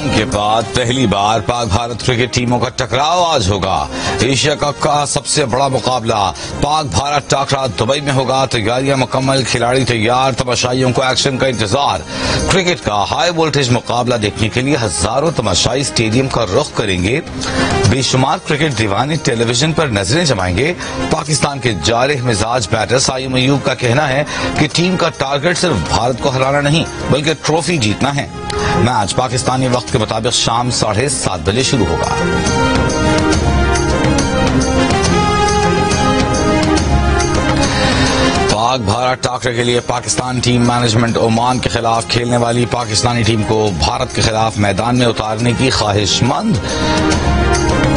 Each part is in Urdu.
پاکستان کے بعد پہلی بار پاک بھارت کرکٹ ٹیموں کا ٹکراؤ آج ہوگا۔ ایشیا کپ کا سب سے بڑا مقابلہ پاک بھارت ٹاکرا دبئی میں ہوگا۔ تیاریاں مکمل، کھلاڑی تیار، تماشائیوں کو ایکشن کا انتظار۔ کرکٹ کا ہائی وولٹیج مقابلہ دیکھنے کے لیے ہزاروں تماشائی اسٹیڈیم کا رخ کریں گے۔ بے شمار کرکٹ دیوانے ٹیلی ویژن پر نظریں جمائیں گے۔ پاکستان کے جارح مزاج بیٹر سعیم ایوب کا کہنا ہے کہ ٹیم کا ٹارگٹ صرف بھارت کو ہرانا نہیں بلکہ ٹرافی جیتنا ہے۔ میچ پاکستانی وقت کے مطابق شام 7:30 بجے شروع ہوگا۔ پاک بھارت ٹاکرے کے لیے پاکستان ٹیم مینجمنٹ عمان کے خلاف کھیلنے والی پاکستانی ٹیم کو بھارت کے خلاف میدان میں اتارنے کی خواہش مند۔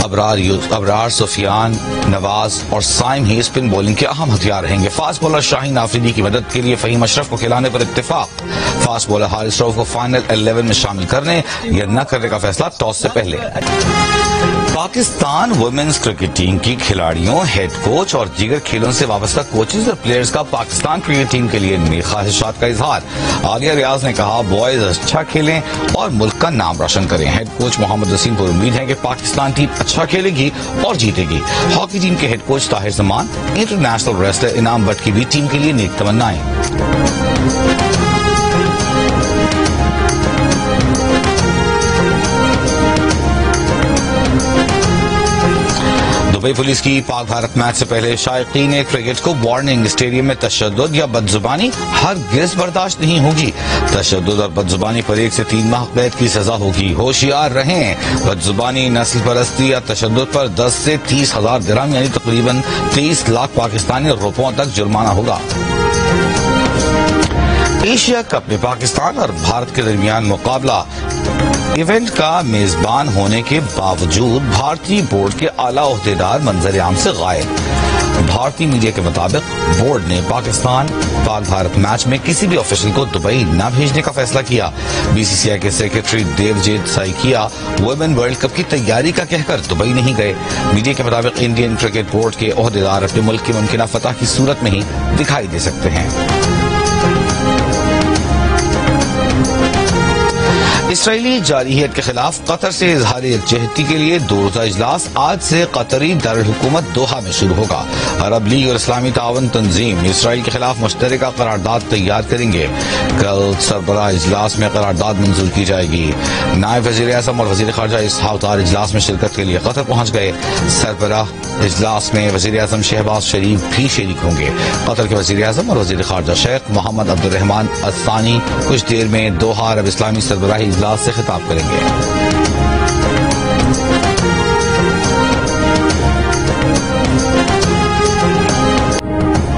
ابرار، سفیان، نواز اور سائم ہی اسپن بولنگ کے اہم ہتھیار رہیں گے۔ فاسٹ بولر شاہین آفریدی کی مدد کے لیے فہیم اشرف کو کھلانے پر اتفاق۔ فاسٹ بولر حارث رؤف کو فائنل 11 میں شامل کرنے یا نہ کرنے کا فیصلہ ٹاس سے پہلے۔ پاکستان ویمنز کرکٹ ٹیم کی کھلاڑیوں، ہیڈ کوچ اور دیگر کھیلوں سے وابستہ کوچز اور پلیئرز کا پاکستان کرکٹ ٹیم کے لیے نیک خواہشات کا اظہار۔ عالیہ ریاض نے کہا بوائز اچھا کھیلیں اور ملک کا نام روشن کریں۔ ہیڈ کوچ محمد وسیم پر امید ہے کہ پاکستان ٹیم اچھا کھیلے گی اور جیتے گی۔ ہاکی ٹیم کے ہیڈ کوچ طاہر زمان، انٹرنیشنل ریسلر انعام بٹ کی بھی ٹیم کے لیے نیک تمنائیں۔ دبئی پولیس کی پاک بھارت میچ سے پہلے شائقین کرکٹ کو وارننگ، اسٹیڈیم میں تشدد یا بدزبانی ہرگز برداشت نہیں ہوگی۔ تشدد اور بدزبانی پر 1 سے 3 ماہ قید کی سزا ہوگی، ہوشیار رہیں۔ بدزبانی، نسل پرستی یا تشدد پر 10 سے 30 ہزار درہم یعنی تقریباً 23 لاکھ پاکستانی روپوں تک جرمانہ ہوگا۔ ایشیا کپ میں پاکستان اور بھارت کے درمیان مقابلہ ایونٹ کا میزبان ہونے کے باوجود بھارتی بورڈ کے اعلیٰ عہدیدار منظر عام سے غائب۔ بھارتی میڈیا کے مطابق بورڈ نے پاک بھارت میچ میں کسی بھی آفیشل کو دبئی نہ بھیجنے کا فیصلہ کیا۔ BCCI کے سیکرٹری دیو جیت سائکیا ویمن ورلڈ کپ کی تیاری کا کہہ کر دبئی نہیں گئے۔ میڈیا کے مطابق انڈین کرکٹ بورڈ کے عہدیدار اپنے ملک کی ممکنہ فتح کی صورت میں ہی دکھائی دے سکتے ہیں۔ اسرائیلی جارحیت کے خلاف قطر سے اظہار یکجہتی کے لیے 2 روزہ اجلاس آج سے قطری دارالحکومت دوحہ میں شروع ہوگا۔ عرب لیگ اور اسلامی تعاون تنظیم اسرائیل کے خلاف مشترکہ قرارداد تیار کریں گے۔ کل سربراہ اجلاس میں قرارداد منظور کی جائے گی۔ نائب وزیر اعظم اور وزیر خارجہ اسحاق دار اجلاس میں شرکت کے لیے قطر پہنچ گئے۔ سربراہ اجلاس میں وزیر اعظم شہباز شریف بھی شریک ہوں گے۔ قطر کے وزیر اعظم اور وزیر خارجہ شیخ محمد عبد الرحمن الثانی کچھ دیر میں دوحہ عرب اسلامی سربراہی اجلاس سے خطاب کریں گے۔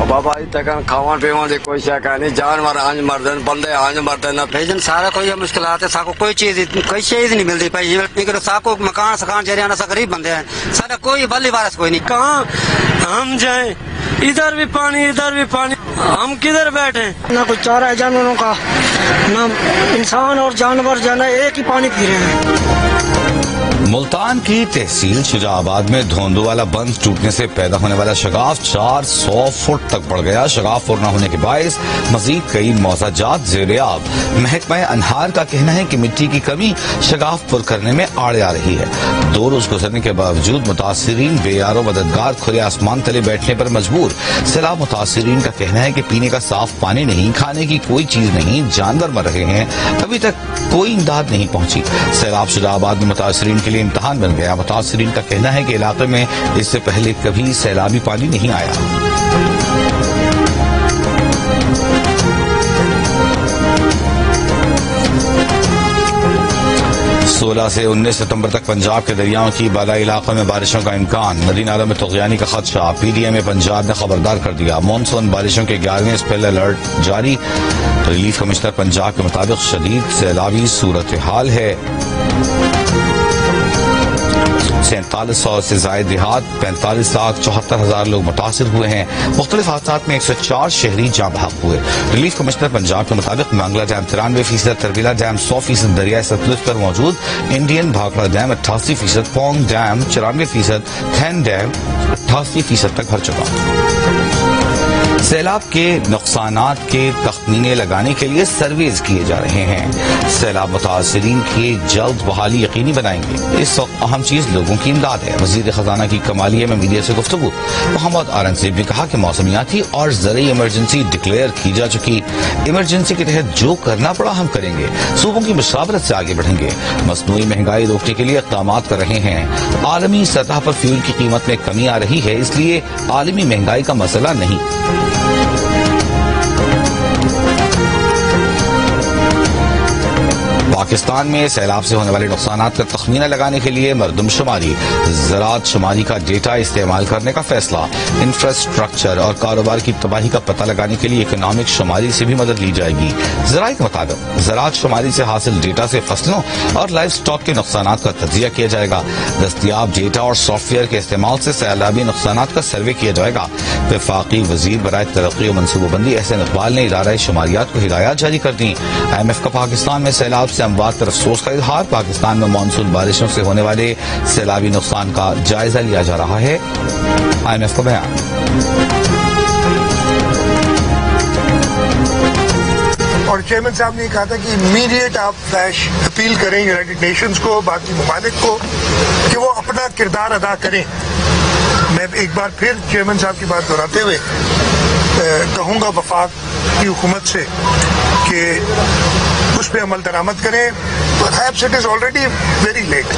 بابا تکان کھاون پیون دی کوئی شے نہیں، جانور آنج مردن، بندے آنج مردن، بھیجن سارا کوئی مشکلات ہے۔ ساکو کوئی چیز نہیں ملتی پئی، لیکن ساکو مکان سکان جریانہ سا غریب بندے ہیں، سارا کوئی بلی وارث کوئی نہیں۔ کہاں ہم جائیں؟ ادھر بھی پانی، ادھر بھی پانی، ہم کدھر بیٹھیں؟ نہ کوئی چارہ ہے جانوروں کا، نہ انسان اور جانور جو ہے ایک ہی پانی پی رہے ہیں۔ ملتان کی تحصیل شجاع آباد میں دھوندو والا بند ٹوٹنے سے پیدا ہونے والا شگاف 400 فٹ تک بڑھ گیا۔ شگاف پر نہ ہونے کے باعث مزید کئی معاوضہ جات زیر آب۔ محکمہ انہار کا کہنا ہے کہ مٹی کی کمی شگاف پر کرنے میں آڑے آ رہی ہے۔ 2 روز گزرنے کے باوجود متاثرین بے یار و مددگار کھلے آسمان تلے بیٹھنے پر مجبور۔ سیلاب متاثرین کا کہنا ہے کہ پینے کا صاف پانی نہیں، کھانے کی کوئی چیز نہیں، جانور مر رہے ہیں، ابھی تک کوئی امداد نہیں پہنچی۔ سیلاب شجاع آباد میں متاثرین کے لیے امتحان بن گیا۔ متاثرین کا کہنا ہے کہ علاقے میں اس سے پہلے کبھی سیلابی پانی نہیں آیا۔ 16 سے 19 ستمبر تک پنجاب کے دریاؤں کی بالائی علاقوں میں بارشوں کا امکان۔ ندی نالوں میں طغیانی کا خدشہ، PDM پنجاب نے خبردار کر دیا۔ مونسون بارشوں کے 11ویں اسپیل الرٹ جاری۔ ریلیف کمشنر پنجاب کے مطابق شدید سیلابی صورتحال ہے۔ 4700 سے زائد دیہات، 45,74,000 لوگ متاثر ہوئے ہیں۔ مختلف حادثات میں 104 شہری جاں بحق ہوئے۔ ریلیف کمشنر پنجاب کے مطابق منگلہ ڈیم 93%، تربیلا ڈیم 100% دریائے ستلج پر موجود، Indian Bhakra dam 88%، Pong dam 94%، Thein dam 88% تک بھر چکا۔ سیلاب کے نقصانات کے تخمینے لگانے کے لیے سرویز کیے جا رہے ہیں. سیلاب متاثرین کی جلد بحالی یقینی بنائیں گے. اس وقت اہم چیز لوگوں کی امداد ہے. وزیر خزانہ کی کمالیہ میں میڈیا سے گفتگو. محمد آرنگزیب نے کہا کہ موسمیاتی اور زرعی ایمرجنسی ڈکلیئر کی جا چکی. ایمرجنسی کے تحت جو کرنا پڑا ہم کریں گے. صوبوں کی مشاورت سے آگے بڑھیں گے. مصنوعی مہنگائی روکنے کے لیے اقدامات کر رہے ہیں. عالمی سطح پر فیول کی قیمت میں کمی آ رہی ہے، اس لیے عالمی مہنگائی کا مسئلہ نہیں. پاکستان میں سیلاب سے ہونے والے نقصانات کا تخمینہ لگانے کے لیے مردم شماری، زراعت شماری کا ڈیٹا استعمال کرنے کا فیصلہ. انفراسٹرکچر اور کاروبار کی تباہی کا پتہ لگانے کے لیے اکنامک شماری سے بھی مدد لی جائے گی. ذرائع کے مطابق زراعت شماری سے حاصل ڈیٹا سے فصلوں اور لائف سٹاک کے نقصانات کا تجزیہ کیا جائے گا. دستیاب ڈیٹا اور سافٹ ویئر کے استعمال سے سیلابی نقصانات کا سروے کیا جائے گا. وفاقی وزیر برائے ترقی و منصوبہ بندی احسن اقبال نے ادارہ شماریات کو ہدایات جاری کر دی. IMF کا پاکستان میں سیلاب سے اموات پر افسوس کا اظہار. پاکستان میں مانسون بارشوں سے ہونے والے سیلابی نقصان کا جائزہ لیا جا رہا ہے. IMF کا بیان. اور چیئرمین صاحب نے کہا تھا کہ امیڈیٹ آپ فلیش اپیل کریں یونائٹڈ نیشنز کو، باقی ممالک کو کہ وہ اپنا کردار ادا کریں. میں ایک بار پھر چیئرمین صاحب کی بات دہراتے ہوئے کہوں گا وفاق کی حکومت سے کہ اس پہ عمل درآمد کریں. Perhaps it is already very late.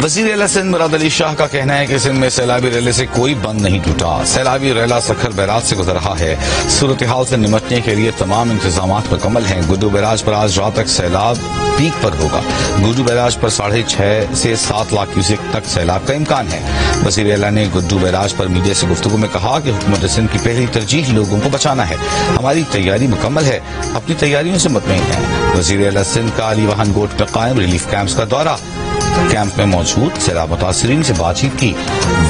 وزیر اعلیٰ سندھ مراد علی شاہ کا کہنا ہے کہ سندھ میں سیلابی ریلے سے کوئی بند نہیں ٹوٹا. سیلابی ریلا سکھر بیراج سے گزر رہا ہے. صورتحال سے نمٹنے کے لیے تمام انتظامات مکمل ہیں. گڈو بیراج پر آج رات تک سیلاب پیک پر ہوگا. گڈو بیراج پر 6.5 سے 7 لاکھ کیوسک تک سیلاب کا امکان ہے. وزیر اعلیٰ نے گڈو بیراج پر میڈیا سے گفتگو میں کہا کہ حکومت سندھ کی پہلی ترجیح لوگوں کو بچانا ہے. ہماری تیاری مکمل ہے، اپنی تیاریوں سے مطمئن ہے. وزیر اعلیٰ سندھ کا علی وہن گوٹ میں قائم ریلیف کیمپس کا دورہ. کیمپ میں موجود سیلاب متاثرین سے بات چیت کی.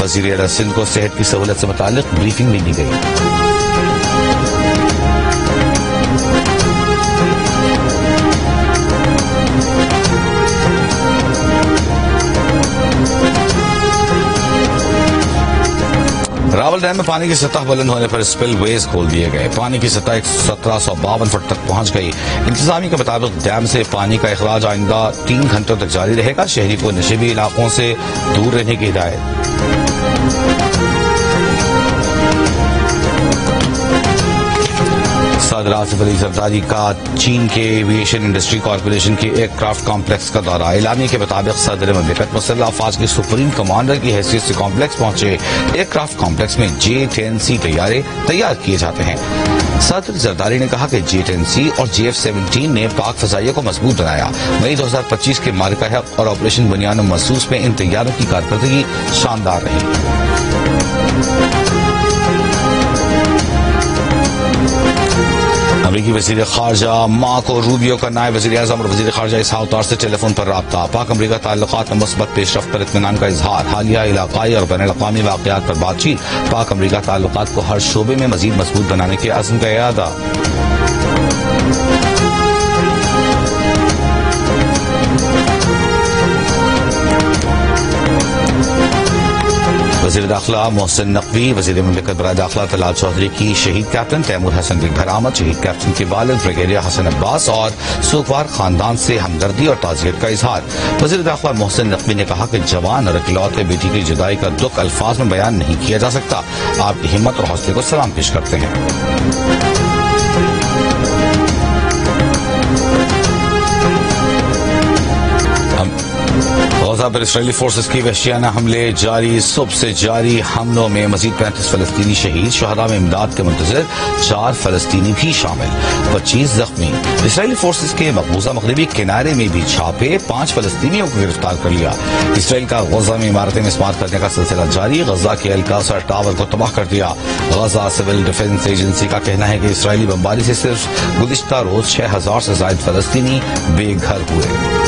وزیر اعلیٰ سندھ کو صحت کی سہولت سے متعلق بریفنگ بھی دی گئی. راول ڈیم میں پانی کی سطح بلند ہونے پر اسپل ویز کھول دیے گئے. پانی کی سطح 1752 فٹ تک پہنچ گئی. انتظامیہ کے مطابق ڈیم سے پانی کا اخراج آئندہ 3 گھنٹوں تک جاری رہے گا. شہری کو نشیبی علاقوں سے دور رہنے کی ہدایت. صدر آصف علی زرداری کا چین کے ایویشن انڈسٹری کارپوریشن کے ایئر کرافٹ کمپلیکس کا دورہ. اعلامیہ کے مطابق صدر مملکت مسلح افواج کے سپریم کمانڈر کی حیثیت سے کمپلیکس پہنچے. ایئر کرافٹ کمپلیکس میں J-10C طیارے تیار کیے جاتے ہیں. صدر زرداری نے کہا کہ J-10C اور JF-17 نے پاک فضائیہ کو مضبوط بنایا. مئی 2025 کے معرکہ حق اور آپریشن بنیان و محسوس میں ان طیاروں کی کارکردگی شاندار رہی. امریکی وزیر خارجہ مارکو روبیو کا نائب وزیر اعظم اور وزیر خارجہ اسحاق دار سے ٹیلی فون پر رابطہ. پاک امریکہ تعلقات میں مثبت پیش رفت پر اطمینان کا اظہار. حالیہ علاقائی اور بین الاقوامی واقعات پر بات چیت. پاک امریکہ تعلقات کو ہر شعبے میں مزید مضبوط بنانے کے عزم کا اعادہ. وزیر داخلہ محسن نقوی، وزیر مملکت برائے داخلہ طلعت چودھری کی شہید کیپٹن تیمور حسن بگ برآمد، شہید کیپٹن کے والد بریگیڈیئر حسن عباس اور سوگوار خاندان سے ہمدردی اور تعزیت کا اظہار. وزیر داخلہ محسن نقوی نے کہا کہ جوان اور اکلوتے بیٹی کی جدائی کا دکھ الفاظ میں بیان نہیں کیا جا سکتا. آپ کی ہمت اور حوصلے کو سلام پیش کرتے ہیں. غزہ پر اسرائیلی فورسز کی وحشیانہ حملے جاری. صبح سے جاری حملوں میں مزید 35 فلسطینی شہید. شہداء میں امداد کے منتظر 4 فلسطینی بھی شامل، 25 زخمی. اسرائیلی فورسز کے مقبوضہ مغربی کنارے میں بھی چھاپے، 5 فلسطینیوں کو گرفتار کر لیا. اسرائیل کا غزہ میں عمارتیں مسمار کرنے کا سلسلہ جاری. غزہ کے القاصر ٹاور کو تباہ کر دیا. غزہ سول ڈیفنس ایجنسی کا کہنا ہے کہ اسرائیلی بمباری سے صرف گزشتہ روز 6000 سے زائد فلسطینی بے گھر ہوئے.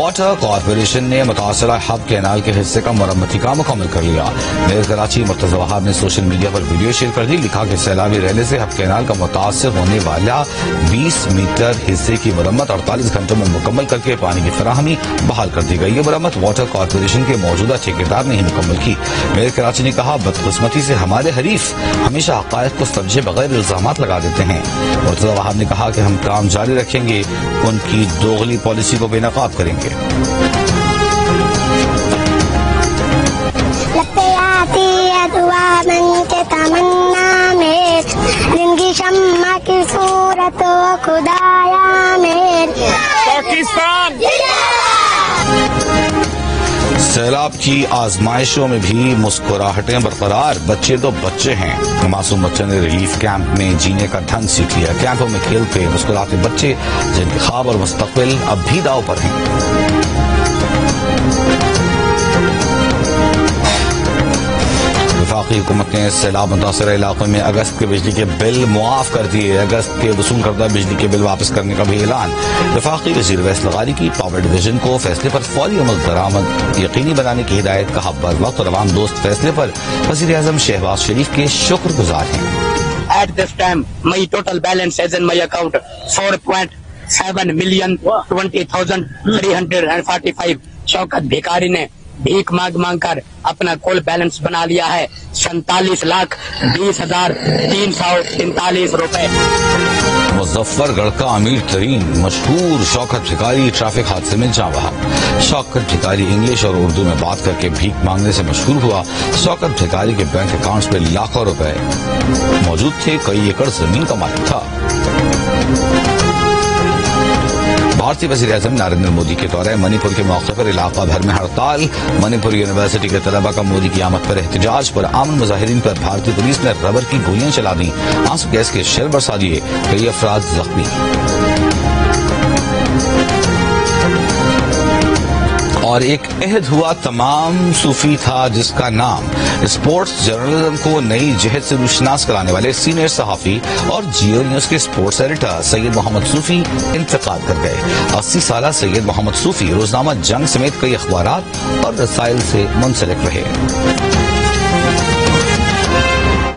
واٹر کارپوریشن نے متاثرہ ہب کینال کے حصے کا مرمتی کا مکمل کر لیا. میئر کراچی مرتضی وہاب نے سوشل میڈیا پر ویڈیو شیئر کر دی. لکھا کہ سیلابی ریلے سے ہب کینال کا متاثر ہونے والا 20 میٹر حصے کی مرمت 48 گھنٹوں میں مکمل کر کے پانی کی فراہمی بحال کر دی گئی. یہ مرمت واٹر کارپوریشن کے موجودہ ٹھیکیدار نے ہی مکمل کی. میئر کراچی نے کہا بدقسمتی سے ہمارے حریف ہمیشہ حقائق کو سمجھے بغیر الزامات لگا دیتے ہیں. مرتضی وہاب نے کہا کہ ہم کام جاری رکھیں گے, ان کی دوغلی پالیسی کو بے نقاب کریں گے. سیلاب کی آزمائشوں میں بھی مسکراہٹیں برقرار. بچے تو بچے ہیں. معصوم بچوں نے ریلیف کیمپ میں جینے کا ڈھنگ سیکھ لیا. کیمپوں میں کھیلتے مسکراتے بچے جن کے خواب اور مستقبل اب بھی داؤ پر ہیں. وفاقی حکومت نے سیلاب متاثرہ علاقوں میں اگست کے بجلی کے بل معاف کر دیے. اگست کے وصول کردہ بجلی کے بل واپس کرنے کا بھی اعلان. وفاقی وزیر ویس لغاری کی پاور ڈویژن کو فیصلے پر فوری عمل درآمد یقینی بنانے کی ہدایت. کہا بر وقت اور عوام دوست فیصلے پر وزیر اعظم شہباز شریف کے شکر گزار ہیں. At this time, my total balance is in my account 4.7,20,345. شوکت بھیکاری نے بھیک مانگ کر اپنا کل بیلنس بنا لیا ہے 47,20,343 روپے. مظفر گڑھ کا امیر ترین مشہور شوکت بھیکاری ٹریفک حادثے میں جاں بحق. شوکت بھیکاری انگلش اور اردو میں بات کر کے بھیک مانگنے سے مشہور ہوا. شوکت بھیکاری کے بینک اکاؤنٹس میں لاکھوں روپے موجود تھے. کئی ایکڑ زمین کا مالک تھا. بھارتی وزیر اعظم نریندر مودی کے دورہ منی پور کے موقع پر علاقہ بھر میں ہڑتال. منی پور یونیورسٹی کے طلبہ کا مودی کی آمد پر احتجاج. پر امن مظاہرین پر بھارتی پولیس نے ربر کی گولیاں چلا دیں. آنسو گیس کے شیل برسا دیے. کئی افراد زخمی. اور ایک عہد ہوا تمام صوفی تھا جس کا نام. اسپورٹس جرنلزم کو نئی جہت سے روشناس کرانے والے سینئر صحافی اور جیو نیوز کے اسپورٹس ایڈیٹر سید محمد صوفی انتقال کر گئے. 80 سالہ سید محمد صوفی روزنامہ جنگ سمیت کئی اخبارات اور رسائل سے منسلک رہے.